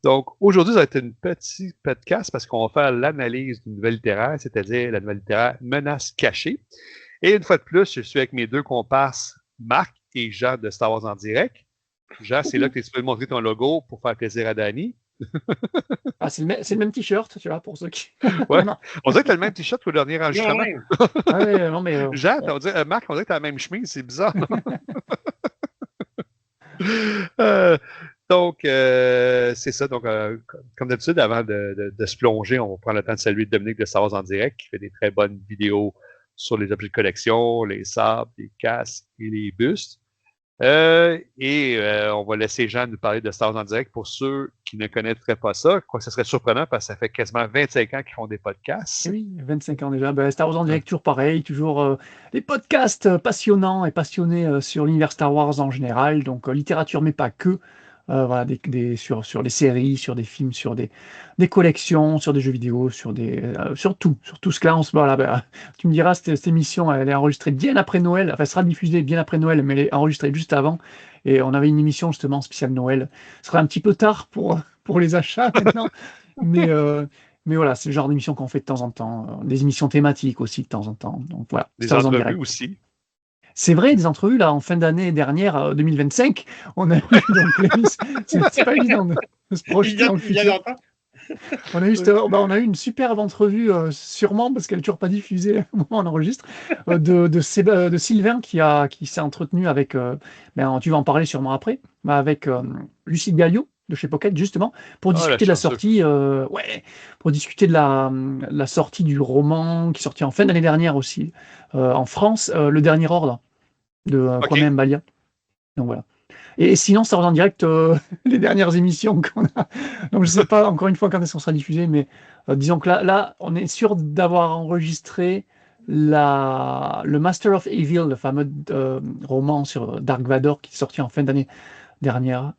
Donc, aujourd'hui, ça va être une petite podcast parce qu'on va faire l'analyse d'une nouvelle littéraire, c'est-à-dire la nouvelle littéraire Menace cachée. Et une fois de plus, je suis avec mes deux comparses, Marc et Jean de Star Wars en direct. Jean, c'est là que tu peux montrer ton logo pour faire plaisir à Danny. Ah, c'est le même t-shirt, tu vois, pour ceux qui. Ouais. Non. On dirait que tu as le même t-shirt que le dernier Non, enregistrement. ouais. Ah ouais, non, mais Jean, Marc, on dirait que tu as la même chemise, c'est bizarre. Euh, donc, c'est ça. Donc, comme d'habitude, avant de se plonger, on va prendre le temps de saluer Dominique de Star Wars en direct, qui fait des très bonnes vidéos sur les objets de collection, les sabres, les casques et les bustes. On va laisser Jean nous parler de Star Wars en direct pour ceux qui ne connaîtraient pas ça. Quoi, ça serait surprenant parce que ça fait quasiment 25 ans qu'ils font des eh podcasts. oui, 25 ans déjà. Ben, Star Wars en direct, toujours pareil, toujours des podcasts passionnants et passionnés sur l'univers Star Wars en général, donc littérature, mais pas que. Voilà, sur les séries, sur des films, sur des collections, sur des jeux vidéo, sur tout ce que là, voilà, ben, tu me diras, cette émission, elle est enregistrée bien après Noël, enfin, elle sera diffusée bien après Noël, mais elle est enregistrée juste avant. Et on avait une émission justement spéciale Noël. Ce sera un petit peu tard pour les achats maintenant, mais, mais voilà, c'est le genre d'émission qu'on fait de temps en temps. Des émissions thématiques aussi de temps en temps. Donc voilà, Des Star Wars en entrevues direct. aussi. C'est vrai, des entrevues, là, en fin d'année dernière, 2025, on a eu, donc, c'est pas évident de se projeter dans le Il y a futur. longtemps. On a eu, on a eu une superbe entrevue, sûrement, parce qu'elle n'est toujours pas diffusée au moment où on enregistre, de Sylvain qui s'est entretenu avec, tu vas en parler sûrement après, mais avec Lucie Gallio de chez Pocket, justement, pour Ah, la discuter de la chanceux. sortie, pour discuter de la sortie du roman qui est sorti en fin d'année dernière aussi, en France, Le Dernier Ordre de Kwame OK. Mbalia. Donc voilà. Et sinon, ça revient en direct les dernières émissions qu'on a. Donc je sais pas encore une fois quand est-ce qu'on sera diffusé, mais disons que là, on est sûr d'avoir enregistré le Master of Evil, le fameux roman sur Dark Vador qui est sorti en fin d'année dernière.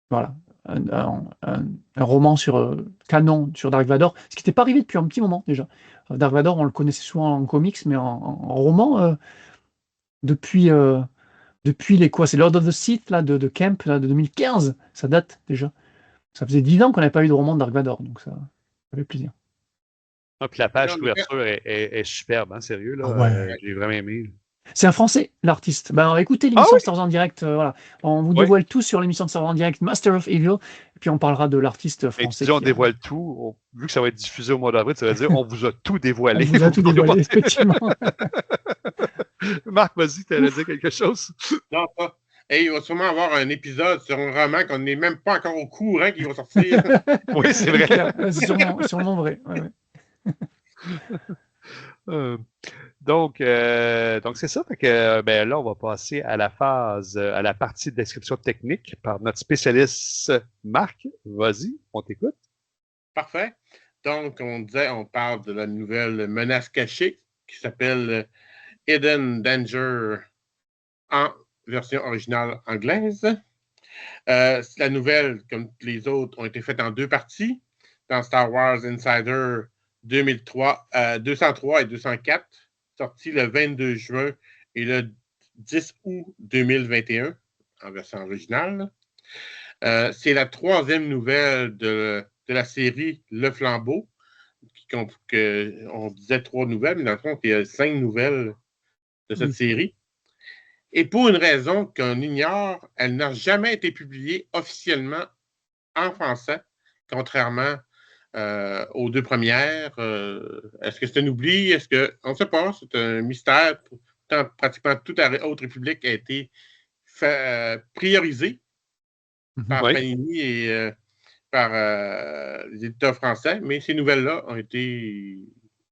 Voilà. Un roman sur canon sur Dark Vador, ce qui n'était pas arrivé depuis un petit moment déjà. Dark Vador, on le connaissait souvent en comics, mais en roman, depuis. Depuis les quoi? C'est Lord of the Sith là, de Kemp là, de 2015. Ça date déjà. Ça faisait 10 ans qu'on n'avait pas eu de roman de Dark Vador, donc ça fait plaisir. Ah, puis la page Non, mais couverture est superbe, hein, sérieux, là. Ah ouais. J'ai vraiment aimé. C'est un Français, l'artiste. Ben, écoutez Ah l'émission oui? Star Wars en direct. Voilà. On vous Oui. dévoile tout sur l'émission de Star Wars en direct, Master of Evil. Et puis on parlera de l'artiste Et tu français dis on qui a. dévoile tout. Vu que ça va être diffusé au mois d'avril, ça veut dire on vous a tout On dévoilé. vous a Vous tout pourrez dévoilé, voir. effectivement. Marc, vas-y, tu allais dire quelque chose? non, pas. Et il va sûrement avoir un épisode sur un roman qu'on n'est même pas encore au courant qu'il va sortir. Oui, c'est C'est vrai. clair. C'est sûrement vrai. Ouais, ouais. Euh, donc c'est ça. Fait que, ben là, on va passer à la phase, à la partie de description technique par notre spécialiste Marc. Vas-y, on t'écoute. Parfait. Donc, on parle de la nouvelle menace cachée qui s'appelle Hidden Danger en version originale anglaise. La nouvelle, comme les autres, ont été faites en deux parties dans Star Wars Insider 203 et 204, sorti le 22 juin et le 10 août 2021 en version originale. C'est la troisième nouvelle de la série Le Flambeau. On disait 3 nouvelles, mais dans le fond, il y a 5 nouvelles de cette Oui. série. Et pour une raison qu'on ignore, elle n'a jamais été publiée officiellement en français, contrairement aux deux premières. Est-ce que c'est un oubli? On ne sait pas, c'est un mystère. Pourtant, pratiquement toute la Haute République a été priorisée Mhm. par Oui. Panini et par les éditeurs français, mais ces nouvelles-là ont été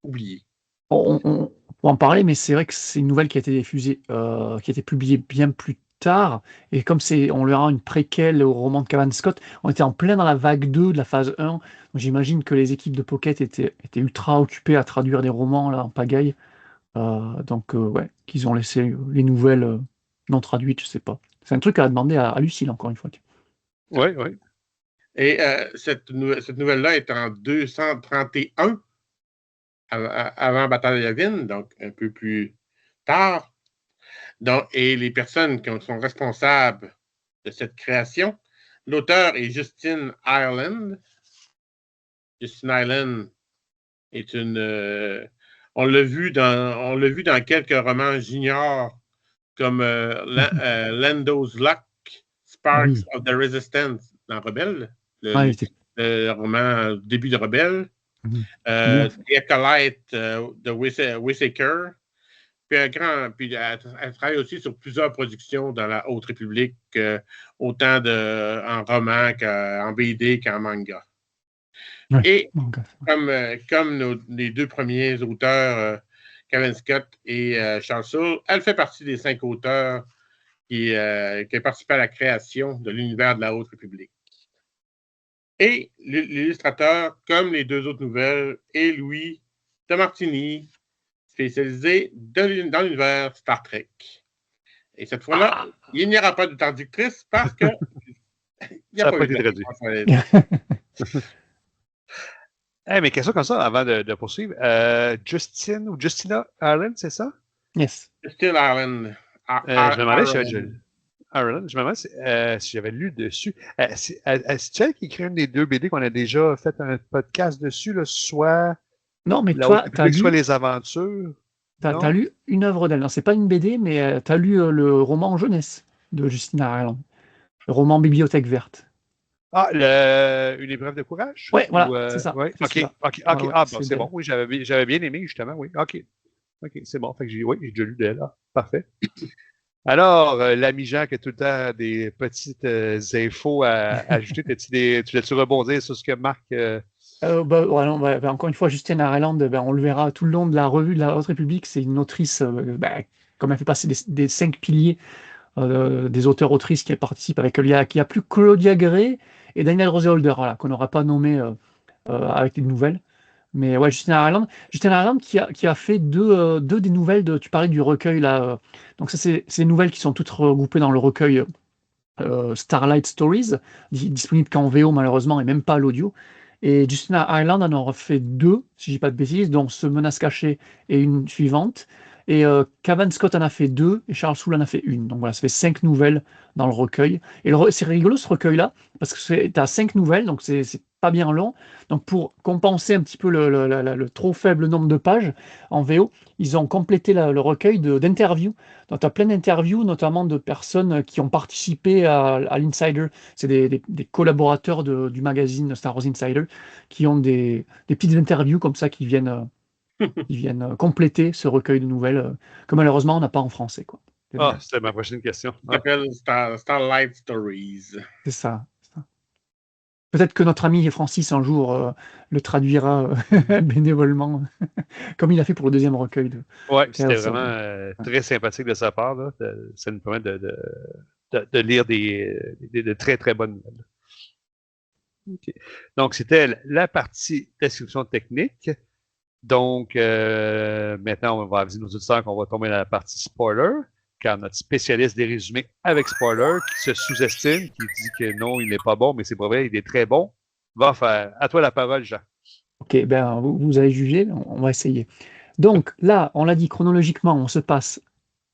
oubliées. On peut en parler, mais c'est vrai que c'est une nouvelle qui a été diffusée, qui a été publiée bien plus tard. Et comme on leur a une préquelle au roman de Cavan Scott, on était en plein dans la vague 2 de la phase 1. Donc j'imagine que les équipes de Pocket étaient ultra occupées à traduire des romans là, en pagaille. Ouais, qu'ils ont laissé les nouvelles non traduites, je sais pas. C'est un truc à demander à Lucille, encore une fois. Oui, oui. Et cette nouvelle-là est en 231 avant Bataille de Yavin, donc un peu plus tard. Et les personnes qui sont responsables de cette création, l'auteur est Justin Ireland. Justin Ireland est on l'a vu dans quelques romans juniors comme Lando's Luck, Sparks of the Resistance dans Rebelle, le roman début de Rebelle, The Acolyte de Whittaker. Puis elle travaille aussi sur plusieurs productions dans la Haute République, autant en roman qu'en BD qu'en manga. Ouais, et comme les deux premiers auteurs, Kevin Scott et Charles Soule, elle fait partie des 5 auteurs qui ont participé à la création de l'univers de la Haute République. Et l'illustrateur, comme les 2 autres nouvelles, est Louis de Martini, spécialisé dans l'univers Star Trek. Et cette fois-là, il n'y aura pas de traductrice parce que il n'y a pas eu de traduit. Mais question comme ça, avant de poursuivre. Justin ou Justina Ireland, c'est ça? Yes. Justin Ireland. Je me demandais si j'avais lu dessus. C'est elle qui écrit une des 2 BD qu'on a déjà fait un podcast dessus, là, soit... Non, mais toi, tu as lu... Soit les aventures. Tu as lu une œuvre d'elle. Non, c'est pas une BD, mais tu as lu le roman en jeunesse de Justina Ireland. Le roman Bibliothèque verte. Une épreuve de courage? Oui, voilà, c'est ça. Ouais. OK. C'est bon. Oui, j'avais bien aimé, justement. Oui, OK, c'est bon. Fait que j'ai déjà lu d'elle. Parfait. Alors, l'ami Jean qui a tout le temps des petites infos à ajouter, tu l'as-tu rebondir sur ce que Marc... encore une fois, Justin Ireland, on le verra tout le long de la revue de la Haute République. C'est une autrice, comme elle fait passer des 5 piliers des auteurs-autrices qui participent avec il y a plus Claudia Gray et Daniel Roseholder, qu'on n'aura pas nommé avec les nouvelles. Mais ouais, Justin Ireland qui a fait deux des nouvelles tu parlais du recueil là. Donc ça, c'est les nouvelles qui sont toutes regroupées dans le recueil Starlight Stories, disponible qu'en VO malheureusement et même pas à l'audio. Et Justin Ireland en aura fait 2, si je dis pas de bêtises, dont Ce Menace Cachée et une suivante. Et Cavan Scott en a fait 2 et Charles Soule en a fait 1. Donc voilà, ça fait 5 nouvelles dans le recueil. Et c'est rigolo ce recueil-là, parce que tu as 5 nouvelles, donc c'est pas bien long. Donc pour compenser un petit peu le trop faible nombre de pages en VO, ils ont complété le recueil d'interviews. Donc tu as plein d'interviews, notamment de personnes qui ont participé à l'Insider. C'est des collaborateurs du magazine Star Wars Insider qui ont des petites interviews comme ça qui viennent compléter ce recueil de nouvelles que malheureusement on n'a pas en français. C'était ma prochaine question. Ça s'appelle Starlight Stories. C'est ça. Peut-être que notre ami Francis un jour le traduira bénévolement, comme il a fait pour le 2e recueil. Oui, c'était vraiment très sympathique de sa part. Là. Ça nous permet de lire de très, très bonnes nouvelles. Okay. Donc, c'était la partie description technique. Donc, maintenant, on va aviser nos auditeurs qu'on va tomber dans la partie spoiler, car notre spécialiste des résumés avec spoiler, qui se sous-estime, qui dit que non, il n'est pas bon, mais c'est pas vrai, il est très bon, va faire. À toi la parole, Jean. OK, vous allez juger, on va essayer. Donc, là, on l'a dit chronologiquement, on se passe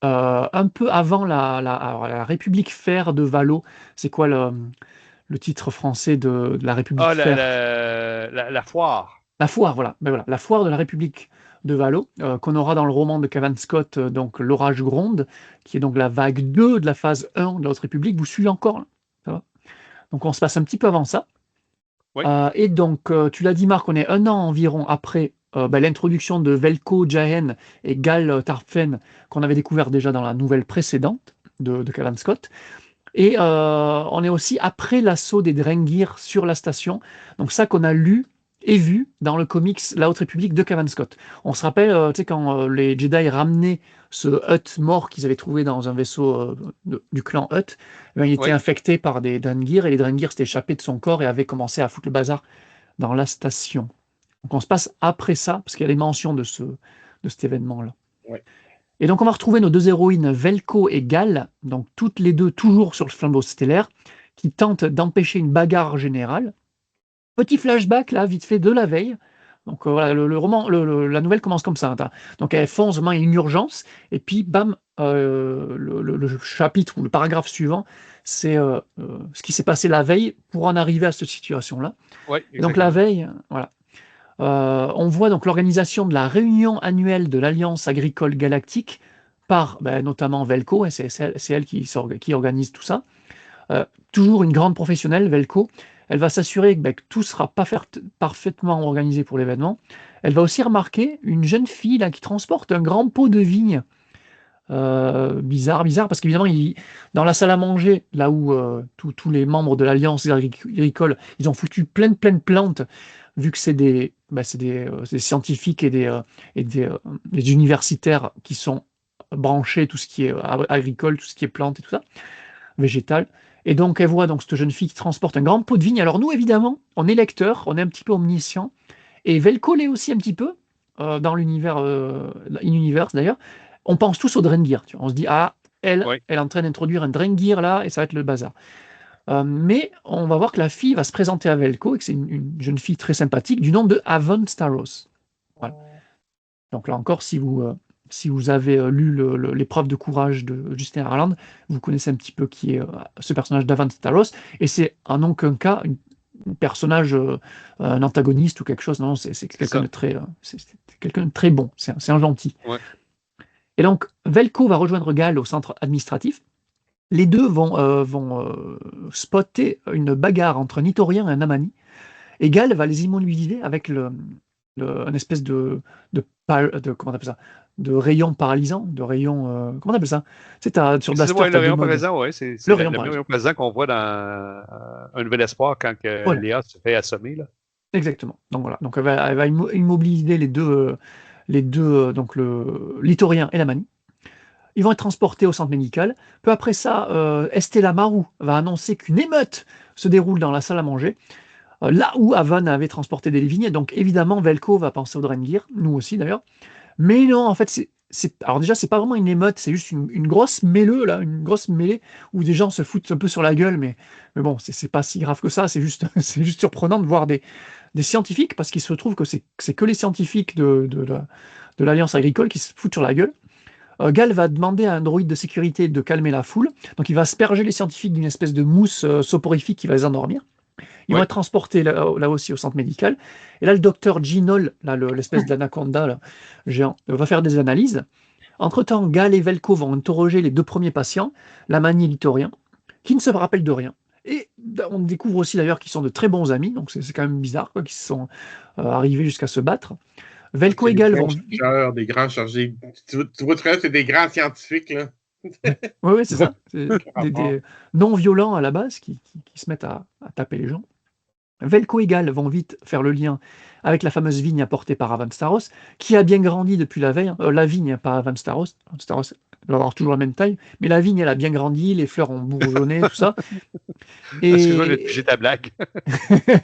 un peu avant la République Fer de Valo. C'est quoi le titre français de la République Fer? La foire. La foire, voilà. La foire de la République de Valo, qu'on aura dans le roman de Cavan Scott, donc L'Orage gronde, qui est donc la vague 2 de la phase 1 de la Haute République. Vous suivez encore là? Ça va? Donc on se passe un petit peu avant ça. Oui. Et donc, tu l'as dit Marc, on est 1 an environ après l'introduction de Velko Jahen et Gal Tarpfen, qu'on avait découvert déjà dans la nouvelle précédente de Cavan Scott. Et on est aussi après l'assaut des Drengir sur la station. Donc ça qu'on a lu et vu dans le comics La Haute République de Cavan Scott. On se rappelle, quand les Jedi ramenaient ce Hutt mort qu'ils avaient trouvé dans un vaisseau du clan Hutt, il était infecté par des Drengir, et les Drengir s'étaient échappés de son corps et avaient commencé à foutre le bazar dans la station. Donc on se passe après ça, parce qu'il y a des mentions de cet événement-là. Ouais. Et donc on va retrouver nos 2 héroïnes, Velko et Gal, donc toutes les 2 toujours sur le flambeau stellaire, qui tentent d'empêcher une bagarre générale. Petit flashback là, vite fait de la veille. Donc voilà, le roman, la nouvelle commence comme ça. Donc elles foncent, vraiment une urgence, et puis bam, le chapitre ou le paragraphe suivant, c'est ce qui s'est passé la veille pour en arriver à cette situation-là. Oui, Et donc la exactement. veille, voilà. On voit donc l'organisation de la réunion annuelle de l'Alliance agricole galactique par notamment Velco, et c'est elle qui organise tout ça. Toujours une grande professionnelle, Velco. Elle va s'assurer que tout sera parfaitement organisé pour l'événement. Elle va aussi remarquer une jeune fille là, qui transporte un grand pot de vigne. Bizarre, parce qu'évidemment, dans la salle à manger, là où tous les membres de l'Alliance agricole, ils ont foutu plein de plantes, vu que c'est des scientifiques et des universitaires qui sont branchés, tout ce qui est agricole, tout ce qui est plantes et tout ça, végétal. Et donc, elle voit donc cette jeune fille qui transporte un grand pot de vigne. Alors nous, évidemment, on est lecteurs, on est un petit peu omniscient, et Velko l'est aussi un petit peu, dans l'univers, in-universe d'ailleurs. On pense tous au Drengir. On se dit, ah, elle Oui. est en train d'introduire un Drengir là, et ça va être le bazar. Mais on va voir que la fille va se présenter à Velko, et que c'est une jeune fille très sympathique, du nom de Avon Starros. Voilà. Donc là encore, si vous avez lu l'épreuve de courage de Justin Harland, vous connaissez un petit peu qui est ce personnage d'Avon Starros, et c'est en aucun cas un personnage, un antagoniste ou quelque chose. Non, c'est quelqu'un de très, c'est quelqu'un de très bon. C'est un gentil. Ouais. Et donc, Velko va rejoindre Gal au centre administratif. Les deux vont spotter une bagarre entre un Itorien et un Amani. Et Gal va les immobiliser avec un espèce comment on appelle ça, de rayon paralysant, de rayon, comment on appelle ça? Sur Blaster, Ouais, tu le as deux rayon modes. présent, oui, c'est Le le rayon même paralysant. rayon présent qu'on voit dans Un Nouvel Espoir quand Voilà. Léa se fait assommer. Là. Exactement. Donc voilà. Donc elle va immobiliser les deux, donc l'Itorien et la Manie. Ils vont être transportés au centre médical. Peu après ça, Estella Marou va annoncer qu'une émeute se déroule dans la salle à manger, là où Avan avait transporté des vignes. Donc évidemment, Velko va penser au Drengir, nous aussi d'ailleurs. Mais non, en fait, alors déjà, c'est pas vraiment une émeute, c'est juste une grosse mêlée, là, une grosse mêlée où des gens se foutent un peu sur la gueule, mais bon, c'est pas si grave que ça, c'est juste, c'est juste surprenant de voir des scientifiques, parce qu'il se trouve que c'est que les scientifiques de l'Alliance agricole qui se foutent sur la gueule. Gal va demander à un droïde de sécurité de calmer la foule, donc il va asperger les scientifiques d'une espèce de mousse soporifique qui va les endormir. Ils vont Oui. être transportés là aussi au centre médical. Et là, le docteur Ginol, l'espèce d'anaconda là, géant, va faire des analyses. Entre-temps, Gal et Velko vont interroger les deux premiers patients, la manie et l'Itorien, qui ne se rappellent de rien. Et on découvre aussi d'ailleurs qu'ils sont de très bons amis, donc c'est quand même bizarre qu'ils sont arrivés jusqu'à se battre. Velko C'est et des Gal grands vont... chercheurs, des grands chargés. Tu vois, c'est des grands scientifiques, là. Oui, c'est ça. C'est Rapport. des non-violents à la base qui se mettent à taper les gens. Velko et Gal vont vite faire le lien avec la fameuse vigne apportée par Avan Staros, qui a bien grandi depuis la veille. La vigne, pas Avan Staros. Staros doit avoir toujours la même taille, mais la vigne, elle a bien grandi, les fleurs ont bourgeonné, tout ça. Excuse-moi, j'ai Et pigé ta blague.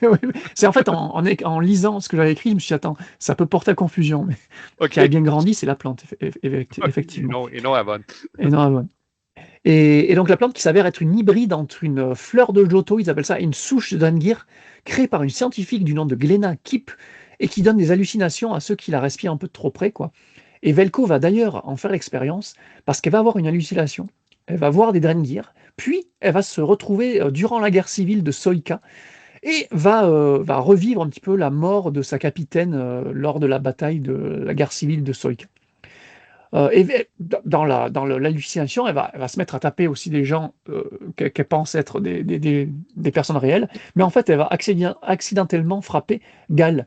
oui, c'est en fait en lisant ce que j'avais écrit, je me suis dit, attends, ça peut porter à confusion, mais OK. qui a bien grandi, c'est la plante, Et effectivement. non Avon. Et non, Avon. Et donc la plante qui s'avère être une hybride entre une fleur de Johto, ils appellent ça, et une souche de Drengir, créée par une scientifique du nom de Glenna Kipp, et qui donne des hallucinations à ceux qui la respirent un peu trop près, quoi. Et Velko va d'ailleurs en faire l'expérience, parce qu'elle va avoir une hallucination, elle va voir des Drengir, puis elle va se retrouver durant la guerre civile de Soika, et va revivre un petit peu la mort de sa capitaine lors de la bataille de la guerre civile de Soika. Et dans l'hallucination, elle va se mettre à taper aussi des gens qu'elle pense être des personnes réelles, mais en fait, elle va accidentellement frapper Gal.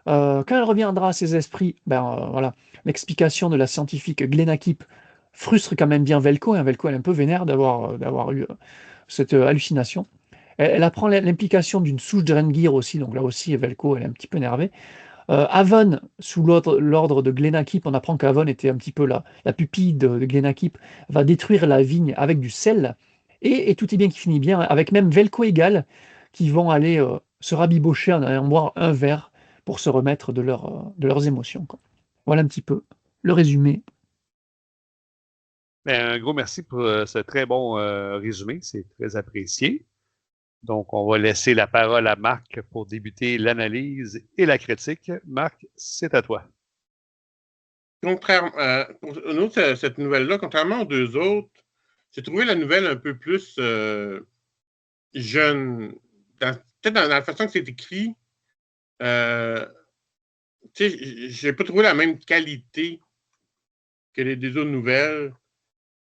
Quand elle reviendra à ses esprits, voilà, l'explication de la scientifique Glenna Kipp frustre quand même bien Velko, et Velko elle est un peu vénère d'avoir eu cette hallucination. Elle apprend l'implication d'une souche de Drengir aussi, donc là aussi, Velko elle est un petit peu énervée. Avon, sous l'ordre de Glenna Kipp, on apprend qu'Avon était un petit peu la pupille de Glenna Kipp, va détruire la vigne avec du sel, et tout est bien qui finit bien, avec même Velko et Gal qui vont aller se rabibocher en allant boire un verre pour se remettre de leurs émotions, quoi. Voilà un petit peu le résumé. Un gros merci pour ce très bon résumé. C'est très apprécié. Donc, on va laisser la parole à Marc pour débuter l'analyse et la critique. Marc, c'est à toi. contrairement pour nous, cette nouvelle-là, contrairement aux deux autres, j'ai trouvé la nouvelle un peu plus jeune. Peut-être dans la façon que c'est écrit, j'ai pas trouvé la même qualité que les deux autres nouvelles.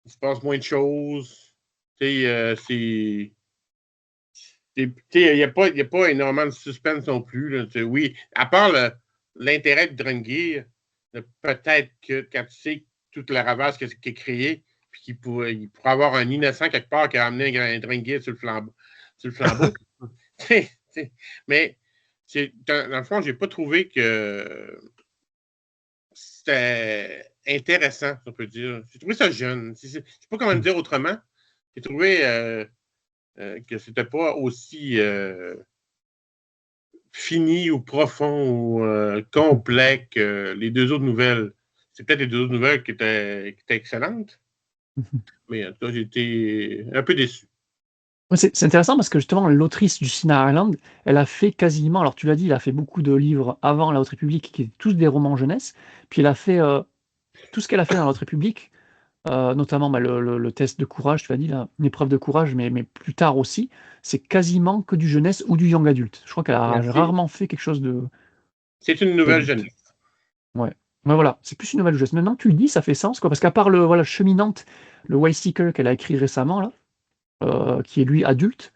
Il se passe moins de choses. Il n'y a pas énormément de suspense non plus. Là. Oui, à part l'intérêt de Drengir, peut-être que quand tu sais toute la ravage qui est créée, puis il pourrait avoir un innocent quelque part qui a amené un Drengir sur le flambeau. Mais dans le fond, j'ai pas trouvé que c'était intéressant, on peut dire. J'ai trouvé ça jeune. Je sais pas comment le dire autrement. J'ai trouvé que c'était pas aussi fini ou profond ou complet que les deux autres nouvelles. C'est peut-être les deux autres nouvelles qui étaient excellentes. Mais en tout cas, j'ai été un peu déçu. Ouais, c'est intéressant parce que justement, l'autrice du Sinner Island, elle a fait quasiment, alors tu l'as dit, elle a fait beaucoup de livres avant la Haute République, qui étaient tous des romans jeunesse, puis elle a fait tout ce qu'elle a fait dans la Haute République, notamment le test de courage, tu l'as dit, là, une épreuve de courage, mais plus tard aussi, c'est quasiment que du jeunesse ou du young adulte. Je crois qu'elle a rarement fait quelque chose de... C'est une nouvelle jeunesse. Ouais. Ouais, voilà, c'est plus une nouvelle jeunesse. Maintenant que tu le dis, ça fait sens, quoi, parce qu'à part le Cheminante, le White Seeker qu'elle a écrit récemment, là, qui est lui adulte.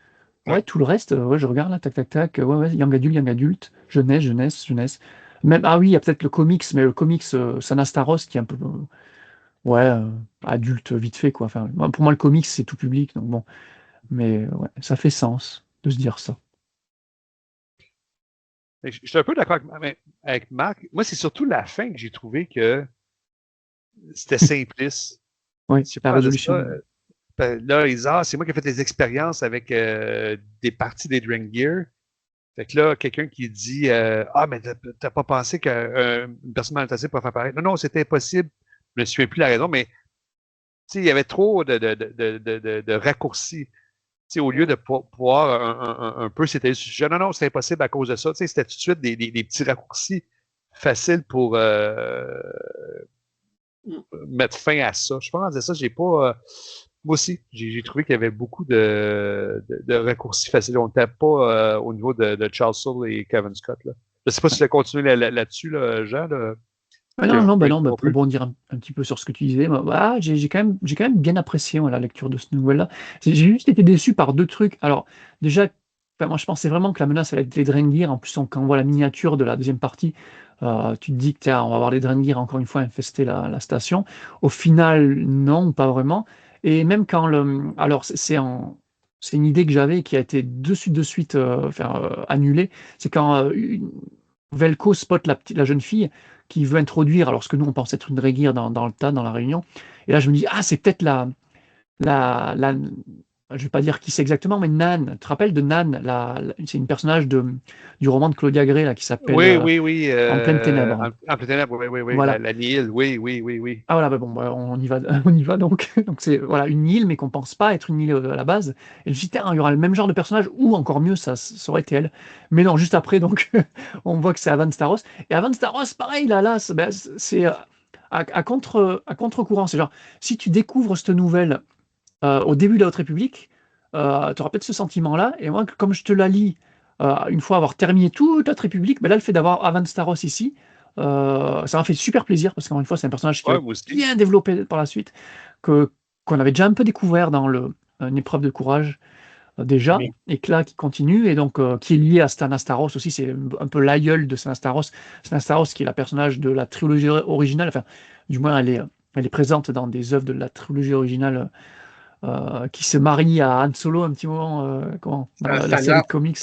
Ouais, tout le reste, ouais, je regarde là, tac, tac, tac, ouais, young adulte, jeunesse. Même, ah oui, il y a peut-être le comics, mais le comics Sanastaros qui est un peu, ouais, adulte vite fait, quoi. Enfin, pour moi, le comics, c'est tout public, donc bon. Mais ouais, ça fait sens de se dire ça. Je suis un peu d'accord avec Marc. Moi, c'est surtout la fin que j'ai trouvé que c'était simpliste. Oui, Je sais la pas, résolution. là, c'est moi qui ai fait des expériences avec des parties des Drengir. Fait que là, quelqu'un qui dit ah, mais t'as pas pensé qu'une personne mal intentionnée pourrait faire pareil. Non, c'était impossible. Je me souviens plus la raison, mais il y avait trop de raccourcis. Au lieu de pouvoir un peu s'étaler sur le sujet. Non, c'est impossible à cause de ça. C'était tout de suite des petits raccourcis faciles pour mettre fin à ça. Je pense que ça, j'ai pas. Moi aussi, j'ai trouvé qu'il y avait beaucoup de raccourcis faciles. On n'était pas au niveau de Charles Soule et Kevin Scott. Là. Je ne sais pas si tu as continué là-dessus, Jean. Là. Non, pour rebondir un petit peu sur ce que tu disais, j'ai quand même bien apprécié la lecture de cette nouvelle-là. J'ai juste été déçu par deux trucs. Alors, déjà, moi je pensais vraiment que la menace allait être les Drengir. En plus, quand on voit la miniature de la deuxième partie, tu te dis que tiens, on va avoir les Drengir encore une fois infester la station. Au final, non, pas vraiment. Et même quand alors c'est une idée que j'avais qui a été de suite annulée. C'est quand Velko spot la jeune fille qui veut introduire, alors ce que nous on pense être une Drengir dans le tas, dans la réunion. Et là je me dis, c'est peut-être la je vais pas dire qui c'est exactement, mais Nan. Tu te rappelles de Nan, c'est une personnage du roman de Claudia Gray là, qui s'appelle Oui. En pleine ténèbres. En pleine ténèbres, oui. Voilà. La Nihil, oui. Ah voilà, on y va, on y va donc. Donc c'est une île, mais qu'on pense pas être une île à la base. Et je me dis, il y aura le même genre de personnage, ou encore mieux, ça aurait été elle. Mais non, juste après, donc, on voit que c'est Avan Staros. Et Avan Staros, pareil, là, c'est à contre-courant. C'est genre, si tu découvres cette nouvelle au début de la Haute République, tu auras peut-être ce sentiment-là. Et moi, comme je te la lis, une fois avoir terminé toute la Haute République, là, le fait d'avoir Avan Staros ici, ça m'a fait super plaisir parce qu'encore une fois, c'est un personnage qui est bien développé par la suite, qu'on avait déjà un peu découvert dans une épreuve de courage déjà, et que là, qui continue, et donc qui est lié à Stanastaros aussi. C'est un peu l'aïeul de Stanastaros. Stanastaros, qui est la personnage de la trilogie originale, enfin, du moins, elle est présente dans des œuvres de la trilogie originale. Qui se marie à Han Solo un petit moment dans la série de comics.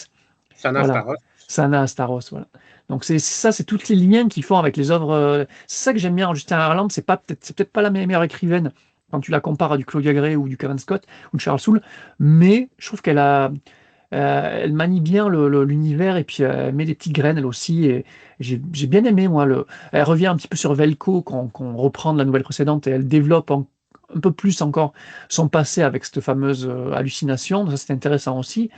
Sana Staros, voilà. Donc c'est ça, c'est tous les liens qu'ils font avec les œuvres. C'est ça que j'aime bien en Justin Ireland. C'est peut-être pas la meilleure écrivaine quand tu la compares à du Claudia Gray ou du Kevin Scott ou de Charles Soule, mais je trouve elle manie bien l'univers, et puis elle met des petites graines elle aussi, et j'ai bien aimé moi elle revient un petit peu sur Velko qu'on reprend de la nouvelle précédente, et elle développe un peu plus encore son passé avec cette fameuse hallucination. Ça, c'est intéressant aussi.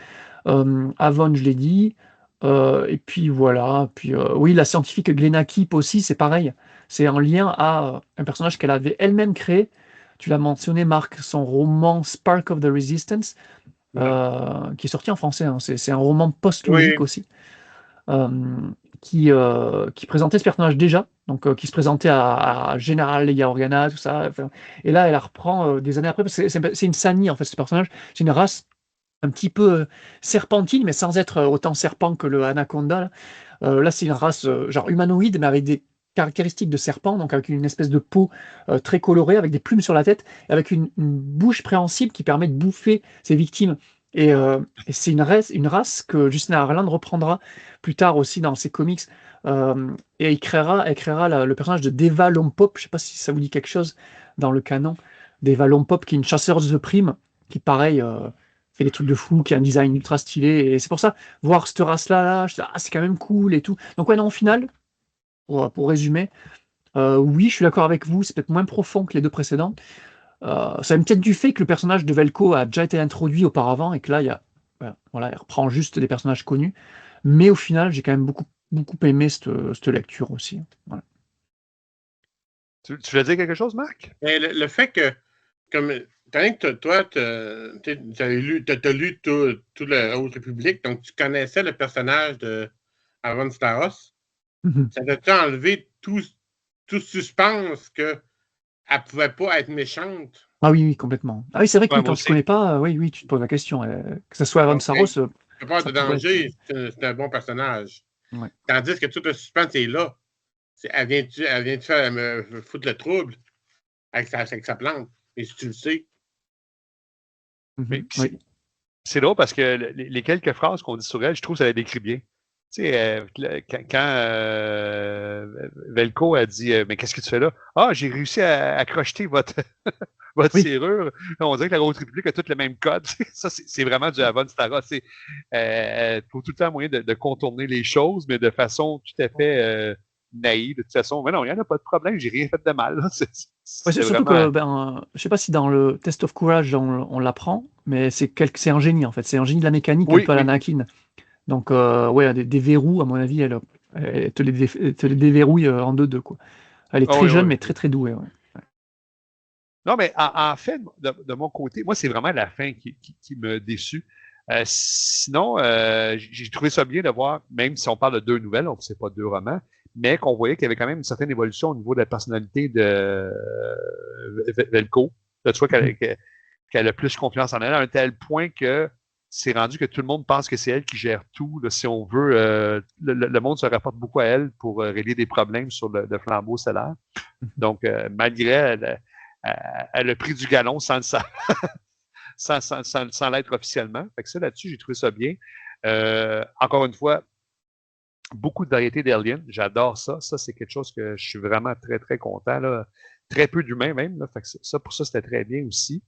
Avon, je l'ai dit. Et puis voilà. Puis oui, la scientifique Glenna Keep aussi, c'est pareil. C'est en lien à un personnage qu'elle avait elle-même créé. Tu l'as mentionné, Marc, son roman Spark of the Resistance, Ouais. qui est sorti en français, hein. C'est un roman post-logique Oui. aussi, euh, qui présentait ce personnage déjà, donc qui se présentait à General Leia Organa, tout ça. Enfin, et là, elle la reprend des années après, parce que c'est une Sani, en fait, ce personnage. C'est une race un petit peu serpentine, mais sans être autant serpent que le Anaconda. Là, c'est une race genre humanoïde, mais avec des caractéristiques de serpent, donc avec une espèce de peau très colorée, avec des plumes sur la tête, avec une bouche préhensible qui permet de bouffer ses victimes. Et c'est une race que Justin Harlan reprendra plus tard aussi dans ses comics. Et elle créera le personnage de Deva Lompop, je ne sais pas si ça vous dit quelque chose dans le canon. Deva Lompop, qui est une chasseuse de primes, qui pareil fait des trucs de fou, qui a un design ultra stylé. Et c'est pour ça, voir cette race-là, là, je dis, ah, c'est quand même cool et tout. Donc ouais, non, au final, pour résumer, oui, je suis d'accord avec vous, c'est peut-être moins profond que les deux précédents. Ça vient peut-être du fait que le personnage de Velko a déjà été introduit auparavant et que là, voilà, il reprend juste des personnages connus. Mais au final, j'ai quand même beaucoup aimé cette lecture aussi. Voilà. Tu veux dire quelque chose, Marc? Mais le fait que, comme, toi, tu as lu tout le Haute République, donc tu connaissais le personnage de Avon Staros, ça t'a enlevé tout suspense qu'elle ne pouvait pas être méchante. Ah oui, oui, complètement. Ah oui, c'est vrai que Ouais, oui, moi quand tu aussi. connais pas, oui, tu te poses la question. Que ce soit Aaron Donc, Saros, il n'y a pas ça de pourrait être. danger, c'est un bon personnage. Ouais. Tandis que tout le suspense est là. Elle vient de faire me foutre le trouble avec sa plante. Et si tu le sais. Mais Oui. c'est drôle parce que les quelques phrases qu'on dit sur elle, je trouve que ça la décrit bien. Tu sais, quand Velko a dit mais qu'est-ce que tu fais là? Ah, j'ai réussi à crocheter votre Oui. serrure. On dirait que la Haute République a tout le même code. Ça, c'est vraiment du Avon Staros. Elle trouve tout le temps moyen de contourner les choses, mais de façon tout à fait naïve. De toute façon, mais non, il n'y en a pas de problème, j'ai rien fait de mal. Ouais, C'est c'est surtout vraiment. que, je sais pas si dans le Test of Courage on l'apprend, mais c'est un génie en fait. C'est un génie de la mécanique, un Oui, peu à oui. l'Anakin. Donc, ouais, des verrous, à mon avis, elle te les déverrouille en 2-2, quoi. Elle est Ah très oui, jeune, oui. mais très, très douée. Ouais. Non, mais en fait, de mon côté, moi, c'est vraiment la fin qui me déçut. Sinon, j'ai trouvé ça bien de voir, même si on parle de deux nouvelles, donc c'est pas deux romans, mais qu'on voyait qu'il y avait quand même une certaine évolution au niveau de la personnalité de Velko. Là, tu vois qu'elle a plus confiance en elle, à un tel point que c'est rendu que tout le monde pense que c'est elle qui gère tout. Là, si on veut, le monde se rapporte beaucoup à elle pour régler des problèmes sur le flambeau solaire. Donc, malgré elle a pris du galon sans le savoir, sans l'être officiellement. Fait que ça, là-dessus, j'ai trouvé ça bien. Encore une fois, beaucoup de variétés d'aliens. J'adore ça. Ça, c'est quelque chose que je suis vraiment très, très content. Là. Très peu d'humains même. Là. Fait que ça, pour ça, c'était très bien aussi.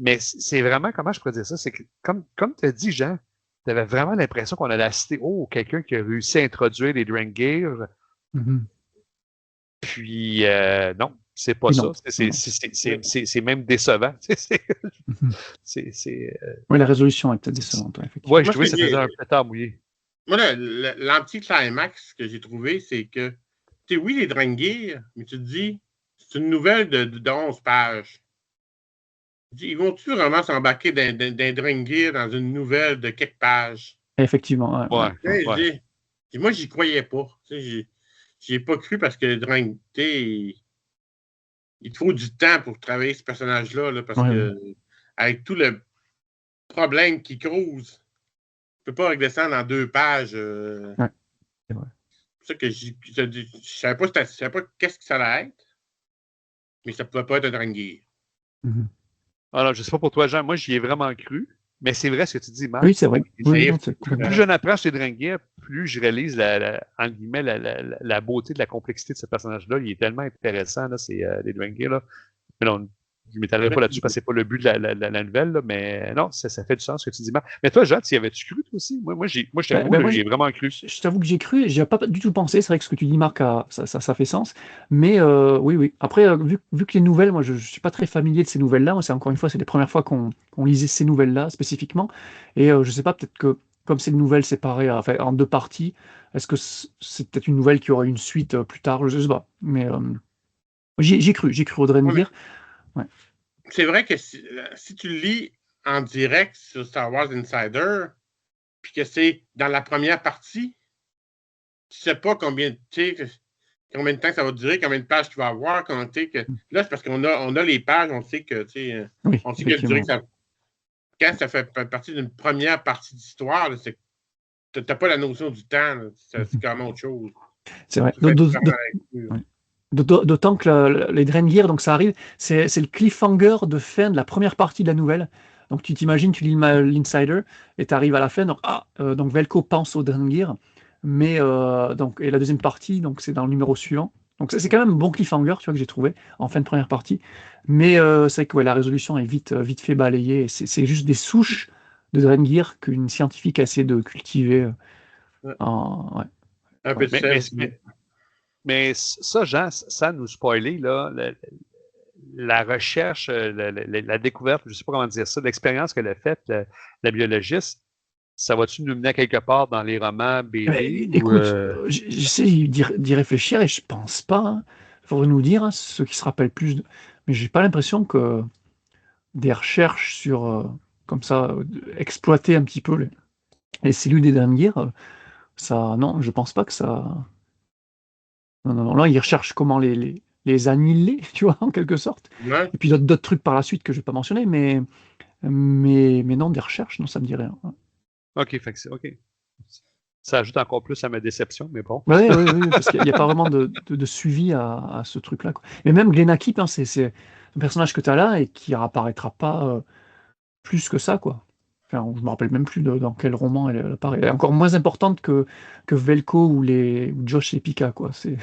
Mais c'est vraiment, comment je pourrais dire ça? C'est que, comme tu as dit, Jean, tu avais vraiment l'impression qu'on allait assister, quelqu'un qui a réussi à introduire les Drengir. Puis, non, c'est pas Oui, ça. non. C'est même décevant. Oui, la résolution est peut-être décevante, effectivement. Ouais, je trouvais que ça faisait un pétard mouillé. Moi, l'anti-climax que j'ai trouvé, c'est que, tu sais, oui, les Drengir, mais tu te dis, c'est une nouvelle de 11 pages. Ils vont-tu vraiment s'embarquer d'un Drengir dans une nouvelle de quelques pages? Effectivement, ouais. Moi, j'y croyais pas. J'y ai pas cru parce que le Drengir, il te faut du temps pour travailler ce personnage-là, là, parce que avec tout le problème qu'il cause, tu peux pas régler ça dans 2 pages. Ouais, c'est vrai. C'est pour ça que je savais pas qu'est-ce que ça allait être, mais ça pouvait pas être un Drengir. Alors, je sais pas pour toi, Jean, moi, j'y ai vraiment cru. Mais c'est vrai ce que tu dis, Marc. Oui, c'est vrai. Plus je n'approche les Drengir, plus je réalise, entre guillemets, la beauté de la complexité de ce personnage-là. Il est tellement intéressant, là, c'est les Drengir. Là. Mais non, je ne m'étalerai pas là-dessus parce que c'est pas le but de la nouvelle, là, mais non, ça fait du sens ce que tu dis, Marc. Mais toi, Jean, tu y avais-tu cru, toi aussi? Moi, j'y ai vraiment cru. Je t'avoue que j'ai cru et j'y ai pas du tout pensé. C'est vrai que ce que tu dis, Marc, ça fait sens. Mais oui. Après, vu que les nouvelles, moi, je suis pas très familier de ces nouvelles-là. Moi, encore une fois, c'est les premières fois qu'on lisait ces nouvelles-là spécifiquement. Et je sais pas, peut-être que comme c'est une nouvelle séparée en 2 parties, est-ce que c'est peut-être une nouvelle qui aurait une suite plus tard? Je sais pas. Mais j'ai cru au Ouais, mais Drengir. Ouais. c'est vrai que si tu le lis en direct sur Star Wars Insider, puis que c'est dans la première partie, tu sais pas combien de temps ça va durer, combien de pages tu vas avoir, là, c'est parce qu'on a les pages, on sait que, Oui, on sait que effectivement. quand ça fait partie d'une première partie d'histoire, tu n'as pas la notion du temps, là, c'est quand même autre chose. C'est vrai. Tu fais différemment la lecture. Ouais. D'autant que les Drengir, donc ça arrive, c'est le cliffhanger de fin de la première partie de la nouvelle. Donc tu t'imagines, tu lis l'Insider et tu arrives à la fin, donc Velko pense au Drengir, mais et la deuxième partie, donc c'est dans le numéro suivant. Donc c'est quand même un bon cliffhanger, tu vois, que j'ai trouvé en fin de première partie. Mais c'est vrai que la résolution est vite fait balayée. C'est juste des souches de Drengir qu'une scientifique a essayé de cultiver. Ouais. Ouais. Un peu de sel. Mais ça, Jean, sans nous spoiler, là, la recherche, la découverte, je ne sais pas comment dire ça, l'expérience qu'elle a faite, la biologiste, ça va-tu nous mener quelque part dans les romans BD? Écoute, j'essaie d'y réfléchir et je pense pas. Hein. Il faudrait nous dire, ceux qui se rappellent plus. Mais j'ai pas l'impression que des recherches sur, comme ça, exploiter un petit peu les cellules des Drengir, ça, non, je pense pas que ça. Non. Là, ils recherchent comment les annihiler, tu vois, en quelque sorte. Ouais. Et puis d'autres trucs par la suite que je vais pas mentionner, mais non, des recherches, non, ça me dit rien. OK, fait que OK. Ça ajoute encore plus à ma déception, mais bon. Oui, parce qu'il n'y a pas vraiment de suivi à ce truc-là. Quoi. Mais même Glenna Keep, c'est un personnage que tu as là et qui apparaîtra pas plus que ça, quoi. Enfin, je me rappelle même plus dans quel roman elle apparaît. Elle est encore moins importante que Velko ou Josh et Pika, quoi. C'est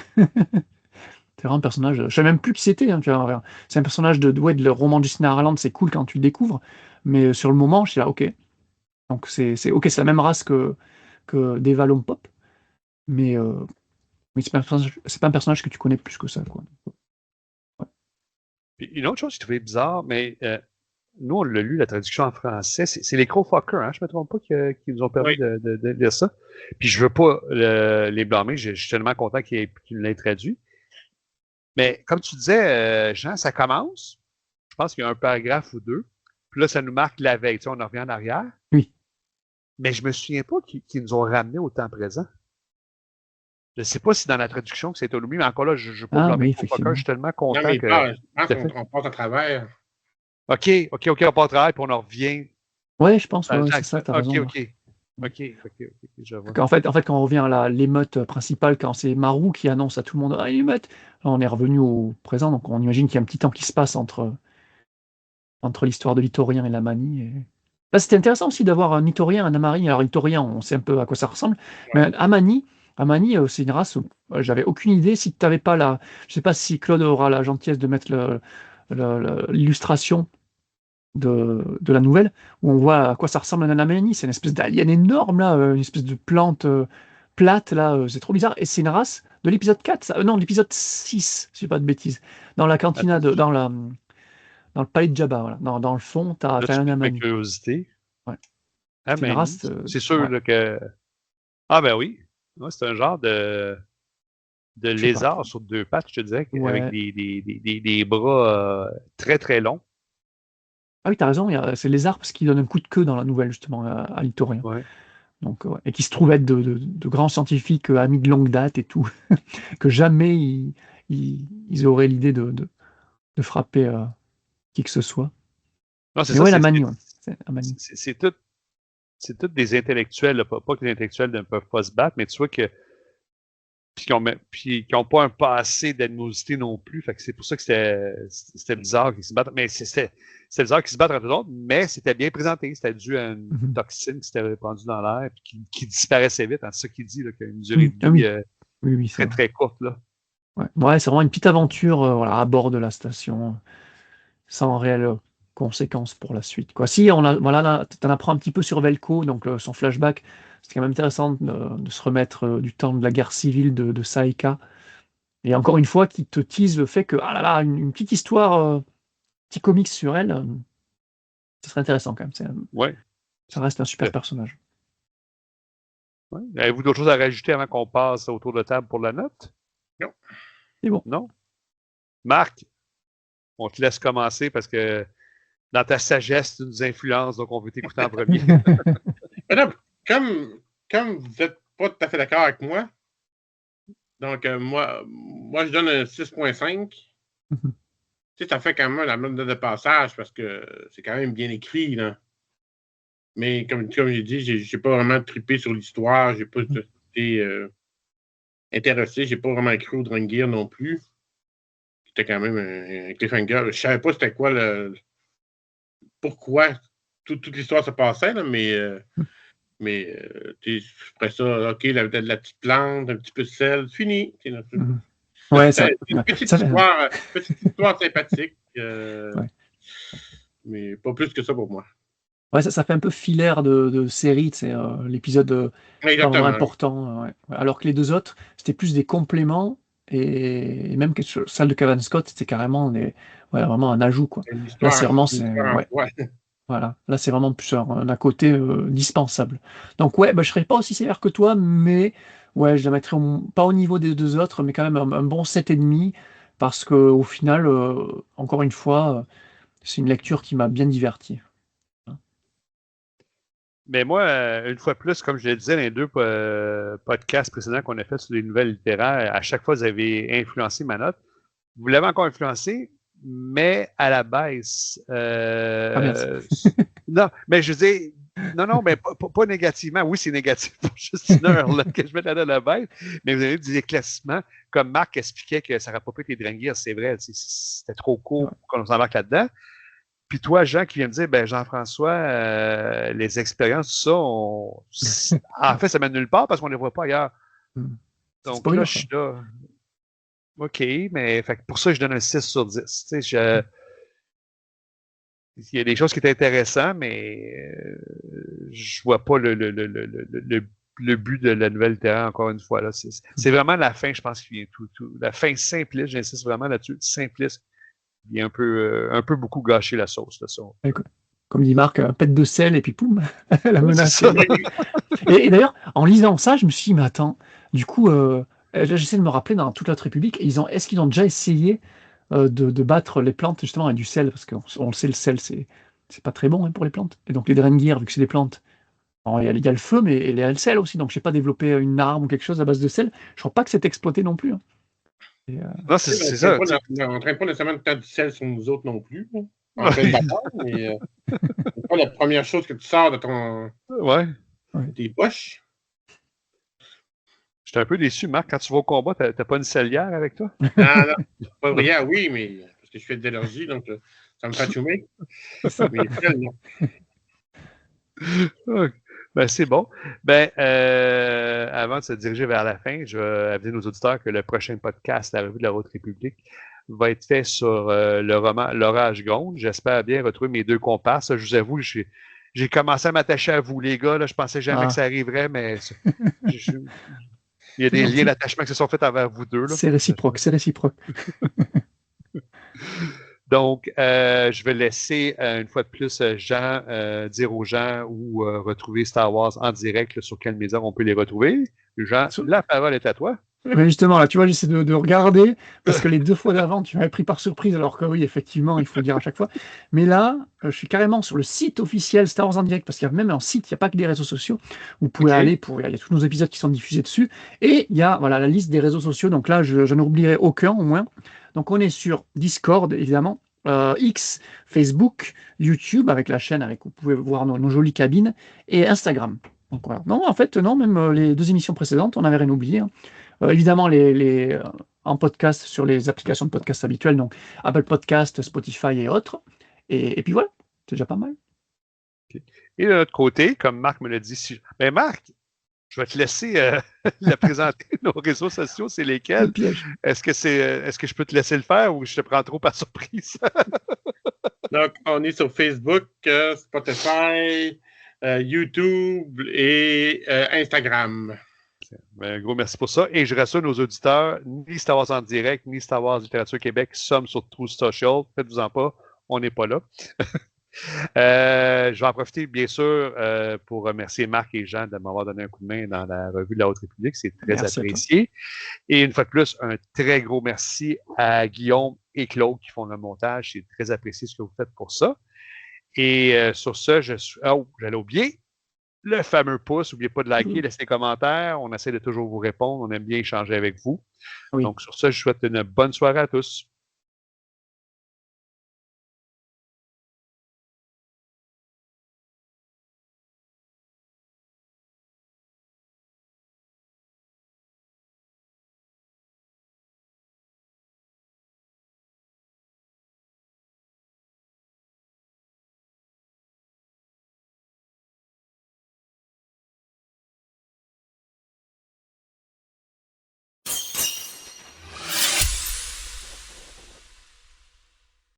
vraiment un personnage. Je sais même plus qui c'était. Hein, c'est un personnage de le roman du Disney Harland, c'est cool quand tu le découvres, mais sur le moment, je suis là, ok. Donc ok, c'est la même race que Deva Lompop, mais c'est pas un personnage que tu connais plus que ça, quoi. Ouais. Puis une autre chose que je trouvais bizarre, mais nous, on l'a lu, la traduction en français, c'est les Crowfuckers, hein, je me trompe pas, qui nous ont permis Oui. de lire ça. Puis je veux pas les blâmer, je suis tellement content qu'ils l'aient traduit. Mais comme tu disais, Jean, ça commence, je pense qu'il y a un paragraphe ou deux, puis là, ça nous marque la veille, tu sais, on en revient en arrière. Oui. Mais je me souviens pas qu'ils nous ont ramené au temps présent. Je sais pas si dans la traduction que c'est autonomie, mais encore là, je ne veux pas blâmer Crowfucker, je suis tellement Non, content mais que. je pense qu'on passe à travers. OK, on part au travail, puis on en revient. Ouais, je pense, c'est ça, t'as raison. OK, je vois. En fait, quand on revient à l'émeute principale, quand c'est Marou qui annonce à tout le monde, ah, l'émeute, là, on est revenu au présent, donc on imagine qu'il y a un petit temps qui se passe entre l'histoire de l'Itorien et l'Amani. Là, c'était intéressant aussi d'avoir un Itorien, un Amari. Alors, Itorien, on sait un peu à quoi ça ressemble, mais Amani, c'est une race, j'avais aucune idée si tu n'avais pas la. Je sais pas si Claude aura la gentillesse de mettre l'illustration de la nouvelle, où on voit à quoi ça ressemble un Amani. C'est une espèce d'alien énorme, là, une espèce de plante plate, là, c'est trop bizarre. Et c'est une race de l'épisode 4, non, de l'épisode 6, si je ne dis pas de bêtises. Dans la cantina, dans le palais de Jabba, voilà. Dans le fond, tu as un Amani. Curiosité. Ouais. C'est une race. C'est sûr là, que. Ah, ben oui. Ouais, c'est un genre de lézard sur deux pattes, je te dirais, avec des bras très, très longs. Ah oui, t'as raison, c'est lézard parce qu'il donne un coup de queue dans la nouvelle, justement, à l'Itorien. Ouais. Donc, et qui se trouve être de grands scientifiques amis de longue date et tout, que jamais ils auraient l'idée de frapper qui que ce soit. Non, c'est Mais ça. ouais, la manie, ouais. C'est tous des intellectuels, là, pas que les intellectuels ne peuvent pas se battre, mais tu vois que puis qui n'ont pas un passé d'animosité non plus. Fait que c'est pour ça que c'était bizarre qu'ils se battent. Mais c'était bizarre qu'ils se battent entre autres, mais c'était bien présenté. C'était dû à une toxine qui s'était répandue dans l'air et qui disparaissait vite. C'est ça qu'il dit, qu'il y a une durée de vie très, très courte. Là. Ouais, c'est vraiment une petite aventure à bord de la station, sans réelle conséquences pour la suite. Quoi. Si, là, tu en apprends un petit peu sur Velko, donc son flashback. C'est quand même intéressant de se remettre du temps de la guerre civile de Saïka. Et encore une fois, qui te tease le fait que, ah là là, une petite histoire, petit comics sur elle, ça serait intéressant quand même. Ça reste un super personnage. Ouais. Avez-vous d'autres choses à rajouter avant qu'on passe autour de table pour la note? Non. C'est bon. Non? Marc, on te laisse commencer parce que dans ta sagesse, tu nous influences, donc on veut t'écouter en premier. Madame, comme vous n'êtes pas tout à fait d'accord avec moi, donc moi, je donne un 6.5. Tu sais, ça fait quand même la note de passage parce que c'est quand même bien écrit, là. Mais comme j'ai dit, j'ai pas vraiment trippé sur l'histoire, j'ai pas été intéressé, j'ai pas vraiment cru au Drangir non plus. C'était quand même un cliffhanger. Je savais pas c'était quoi pourquoi toute l'histoire se passait, là, mais après ça, OK, la petite plante, un petit peu de sel, fini. Ouais, une petite histoire sympathique. Ouais. Mais pas plus que ça pour moi. Ouais, ça fait un peu filaire de série, c'est l'épisode pas vraiment Exactement. important. Ouais. Alors que les deux autres, c'était plus des compléments et même celle de Kevin Scott, c'était carrément vraiment un ajout, quoi. Là, c'est vraiment voilà. Là, c'est vraiment plus un côté dispensable. Donc ouais, je serais pas aussi sévère que toi, mais ouais, je la mettrais pas au niveau des deux autres, mais quand même un bon 7,5 parce que au final, encore une fois, c'est une lecture qui m'a bien diverti. Mais moi, une fois plus, comme je le disais dans les deux podcasts précédents qu'on a fait sur les nouvelles littéraires, à chaque fois, vous avez influencé ma note. Vous l'avez encore influencé, mais à la baisse. Non, mais je dis, non, mais pas négativement. Oui, c'est négatif pour juste une heure là, que je mets à la baisse, mais vous avez des éclaircissements, comme Marc expliquait que ça n'aurait pas pu être les Drangir, c'est vrai, c'était trop court pour qu'on s'embarque là-dedans. Puis toi, Jean, qui vient me dire, ben Jean-François, les expériences, tout ça, en fait, ça mène nulle part parce qu'on ne les voit pas ailleurs. Donc là, je suis là. OK, mais fait, pour ça, je donne un 6 sur 10. Tu sais, il y a des choses qui étaient intéressantes, mais je vois pas le but de la nouvelle terrain, encore une fois. Là. C'est vraiment la fin, je pense, qui vient tout. La fin simpliste, j'insiste vraiment là-dessus, simpliste, qui vient un peu beaucoup gâcher la sauce. Là, ça. Comme dit Marc, un pet de sel et puis poum, la Oui, menace. c'est ça. Et d'ailleurs, en lisant ça, je me suis dit, mais attends, du coup, j'essaie de me rappeler dans toute l'autre République, est-ce qu'ils ont déjà essayé de battre les plantes justement avec du sel, parce qu'on le sait, le sel, c'est pas très bon pour les plantes. Et donc les Drengir, vu que c'est des plantes, il y a le feu, mais il y a le sel aussi. Donc je sais pas développer une arme ou quelque chose à base de sel. Je crois pas que c'est exploité non plus. Hein. Non, c'est ça. On n'entraîne pas nécessairement de faire du sel sur nous autres non plus. Hein. En pleine bataille, mais c'est pas la première chose que tu sors de tes poches. J'étais un peu déçu, Marc. Quand tu vas au combat, t'as pas une sellière avec toi? Non, pas vrai, oui, mais parce que je fais de l'allergie, donc ça me fait choumer. Mais sel, non. Ben, c'est bon. Ben, avant de se diriger vers la fin, je vais aviser nos auditeurs que le prochain podcast, La Revue de la Haute République, va être fait sur le roman L'Orage gronde. J'espère bien retrouver mes deux comparses. Je vous avoue, j'ai commencé à m'attacher à vous, les gars. Là, je pensais jamais que ça arriverait, mais il y a des liens d'attachement qui se sont faits envers vous deux. C'est réciproque, c'est réciproque. Donc, je vais laisser une fois de plus Jean dire aux gens où retrouver Star Wars en direct, là, sur quelle maison on peut les retrouver. Jean, la parole est à toi. Mais justement, là, tu vois, j'essaie de regarder, parce que les deux fois d'avant, tu m'avais pris par surprise, alors que oui, effectivement, il faut le dire à chaque fois. Mais là, je suis carrément sur le site officiel Star Wars en direct, parce qu'il y a même un site, il n'y a pas que des réseaux sociaux. Vous pouvez aller, il y a tous nos épisodes qui sont diffusés dessus. Et il y a la liste des réseaux sociaux, donc là, je n'oublierai aucun au moins. Donc on est sur Discord, évidemment, X, Facebook, YouTube, avec la chaîne, vous pouvez voir nos jolies cabines, et Instagram. Donc voilà. Non, en fait, non, même les deux émissions précédentes, on n'avait rien oublié. Hein. Évidemment, en podcast sur les applications de podcast habituelles, donc Apple Podcast, Spotify et autres. Et puis voilà, c'est déjà pas mal. Et de notre côté, comme Marc me l'a dit, mais Marc, je vais te laisser la présenter. Nos réseaux sociaux, c'est lesquels? Est-ce que je peux te laisser le faire ou je te prends trop par surprise? Donc, on est sur Facebook, Spotify, YouTube et Instagram. Un gros merci pour ça. Et je rassure nos auditeurs, ni Star Wars en direct, ni Star Wars Littérature Québec sommes sur True Social. Faites-vous-en pas, on n'est pas là. je vais en profiter, bien sûr, pour remercier Marc et Jean de m'avoir donné un coup de main dans la revue de la Haute République. C'est très Merci apprécié. Et une fois de plus, un très gros merci à Guillaume et Claude qui font le montage. C'est très apprécié ce que vous faites pour ça. Et sur ce, j'allais oublier le fameux pouce. N'oubliez pas de liker, laisser des commentaires. On essaie de toujours vous répondre. On aime bien échanger avec vous. Oui. Donc, sur ce, je vous souhaite une bonne soirée à tous.